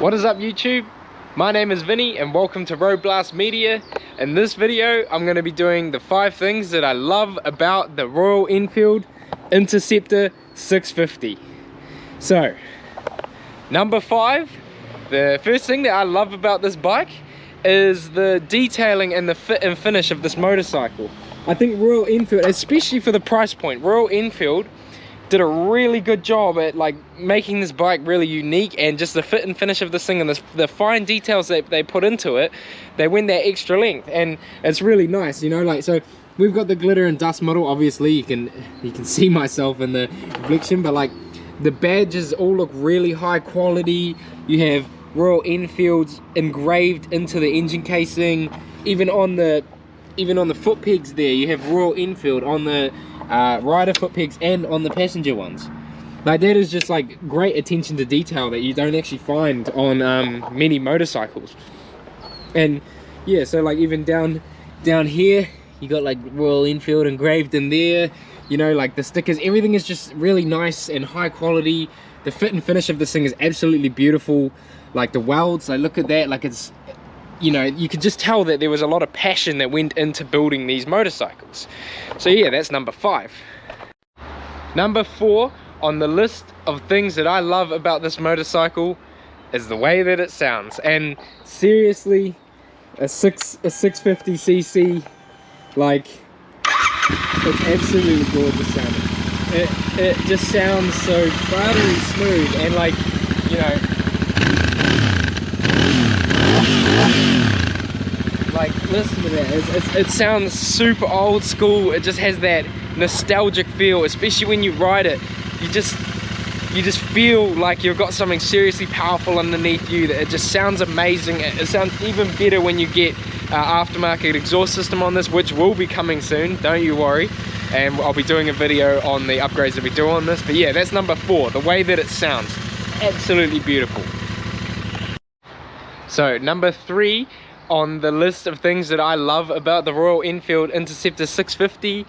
What is up YouTube? My name is Vinny and welcome to Road Blast Media. In this video I'm going to be doing the 5 things that I love about the Royal Enfield Interceptor 650. So, number 5, the first thing that I love about this bike is the detailing and the fit and finish of this motorcycle. I think Royal Enfield, especially for the price point, Royal Enfield did a really good job at like making this bike really unique, and just the fit and finish of this thing and the fine details that they put into it. They went that extra length and it's really nice, you know. Like, so we've got the glitter and dust model. Obviously you can see myself in the reflection, but like the badges all look really high quality. You have Royal Enfields engraved into the engine casing. Even on the foot pegs there you have Royal Enfield on the rider foot pegs and on the passenger ones. Like, that is just like great attention to detail that you don't actually find on many motorcycles. And yeah, so like even down here you got like Royal Enfield engraved in there, you know, like the stickers, everything is just really nice and high quality. The fit and finish of this thing is absolutely beautiful. Like the welds, I look at that, like it's, you know, you could just tell that there was a lot of passion that went into building these motorcycles. So yeah, that's number 5. Number 4 on the list of things that I love about this motorcycle is the way that it sounds. And seriously, a 650cc, like, it's absolutely gorgeous sounding. It just sounds so buttery smooth, and like, you know, like, listen to that. It sounds super old school. It just has that nostalgic feel, especially when you ride it. You just feel like you've got something seriously powerful underneath you. That it just sounds amazing. It sounds even better when you get aftermarket exhaust system on this, which will be coming soon, don't you worry. And I'll be doing a video on the upgrades that we do on this. But yeah, that's number 4, the way that it sounds. Absolutely beautiful. So number 3 on the list of things that I love about the Royal Enfield Interceptor 650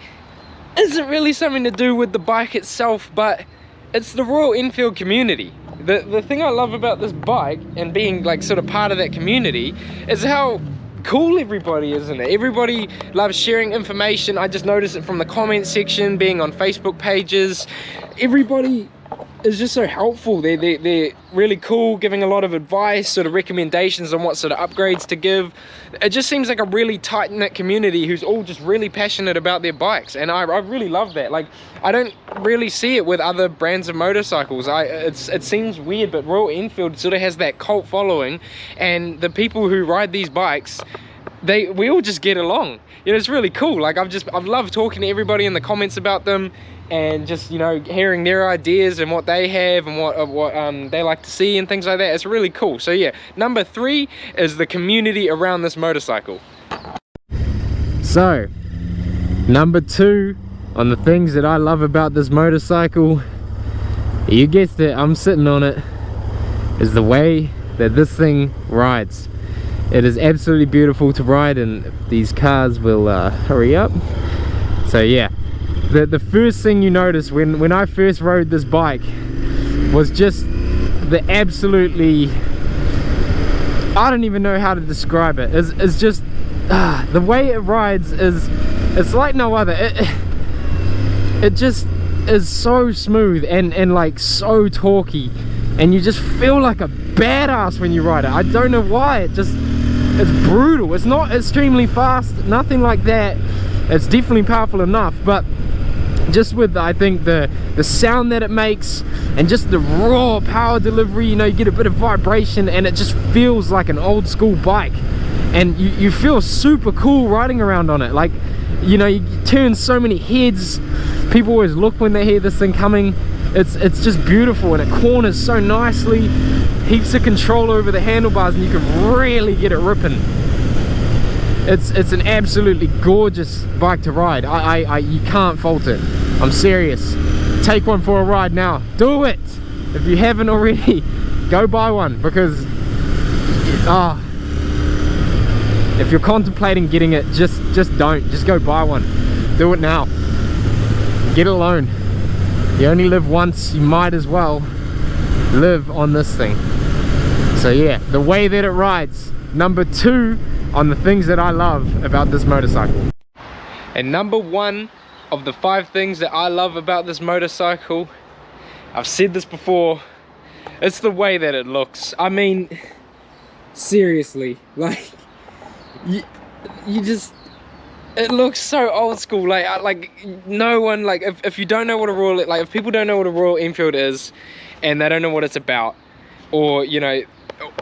isn't really something to do with the bike itself, but it's the Royal Enfield community. The thing I love about this bike, and being like sort of part of that community, is how cool everybody is in it. Everybody loves sharing information. I just noticed it from the comment section, being on Facebook pages. Everybody is just so helpful. They're really cool, giving a lot of advice, sort of recommendations on what sort of upgrades to give. It just seems like a really tight-knit community who's all just really passionate about their bikes, and I really love that. Like, I don't really see it with other brands of motorcycles. It seems weird, but Royal Enfield sort of has that cult following, and the people who ride these bikes, we all just get along. You know, it's really cool. Like, I've loved talking to everybody in the comments about them, and just, you know, hearing their ideas and what they have and what they like to see and things like that. It's really cool. So yeah, number 3 is the community around this motorcycle. So number 2 on the things that I love about this motorcycle, you guessed it, I'm sitting on it, is the way that this thing rides. It is absolutely beautiful to ride, and if these cars will hurry up. So yeah, the first thing you notice when I first rode this bike was just the absolutely, I don't even know how to describe it. It's just the way it rides it's like no other. It just is so smooth and like so torquey, and you just feel like a badass when you ride it. I don't know why. It's brutal. It's not extremely fast, nothing like that. It's definitely powerful enough, but just with, I think, the sound that it makes, and just the raw power delivery, you know, you get a bit of vibration, and it just feels like an old school bike, and you feel super cool riding around on it. Like, you know, you turn so many heads. People always look when they hear this thing coming. It's just beautiful, and it corners so nicely. Heaps of control over the handlebars, and you can really get it ripping. It's an absolutely gorgeous bike to ride. You can't fault it. I'm serious. Take one for a ride now. Do it! If you haven't already, go buy one, because if you're contemplating getting it, just don't. Just go buy one. Do it now. Get a loan. You only live once, you might as well live on this thing. So yeah, the way that it rides, number 2 on the things that I love about this motorcycle. And number 1 of the 5 things that I love about this motorcycle, I've said this before, it's the way that it looks. I mean, seriously, like, you just, it looks so old school. Like no one, like, if you don't know what a Royal, like, if people don't know what a Royal Enfield is, and they don't know what it's about, or, you know,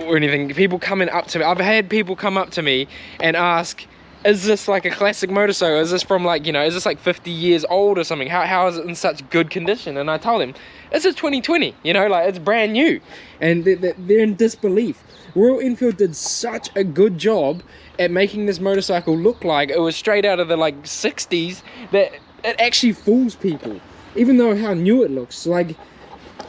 or anything, people coming up to me, I've had people come up to me and ask, is this like a classic motorcycle? Is this from, like, you know, is this like 50 years old or something? How is it in such good condition? And I tell them, it's a 2020, you know, like, it's brand new. And they're in disbelief. Royal Enfield did such a good job at making this motorcycle look like it was straight out of the, like, 60s, that it actually fools people, even though how new it looks. Like,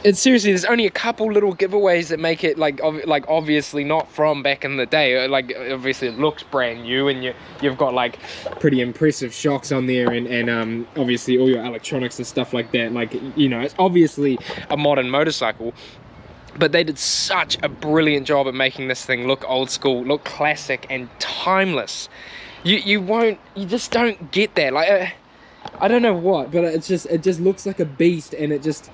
it's seriously, there's only a couple little giveaways that make it like obviously not from back in the day. Like, obviously it looks brand new, and you've got like pretty impressive shocks on there, and obviously all your electronics and stuff like that. Like, you know, it's obviously a modern motorcycle, but they did such a brilliant job at making this thing look old school, look classic and timeless. You just don't get that. Like, I don't know what, but it just looks like a beast, and it just,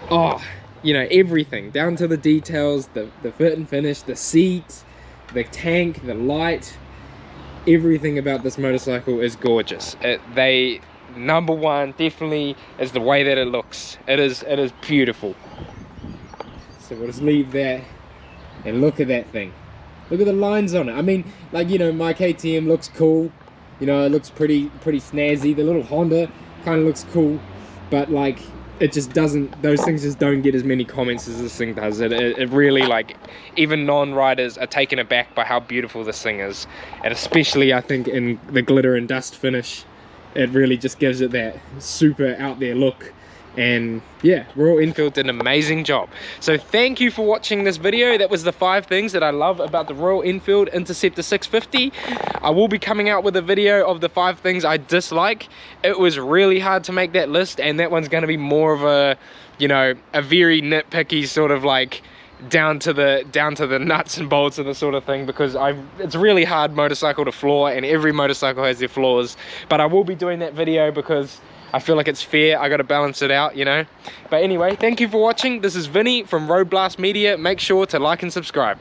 oh, you know, everything down to the details, the fit and finish, the seat, the tank, the light, everything about this motorcycle is gorgeous. Number 1 definitely is the way that it looks. It is beautiful. So we'll just leave that and look at that thing. Look at the lines on it. I mean, like, you know, my KTM looks cool, you know, it looks pretty snazzy. The little Honda kind of looks cool, but like, it just doesn't, those things just don't get as many comments as this thing does. It really, like, even non-riders are taken aback by how beautiful this thing is. And especially, I think, in the glitter and dust finish, it really just gives it that super out there look. And yeah, Royal Enfield did an amazing job. So thank you for watching this video. That was the 5 things that I love about the Royal Enfield Interceptor 650. I will be coming out with a video of the 5 things I dislike. It was really hard to make that list, and that one's going to be more of a, you know, a very nitpicky sort of, like, down to the nuts and bolts of the sort of thing, because it's really hard motorcycle to floor, and every motorcycle has their flaws. But I will be doing that video because I feel like it's fair. I got to balance it out, you know. But anyway, thank you for watching. This is Vinny from Road Blast Media. Make sure to like and subscribe.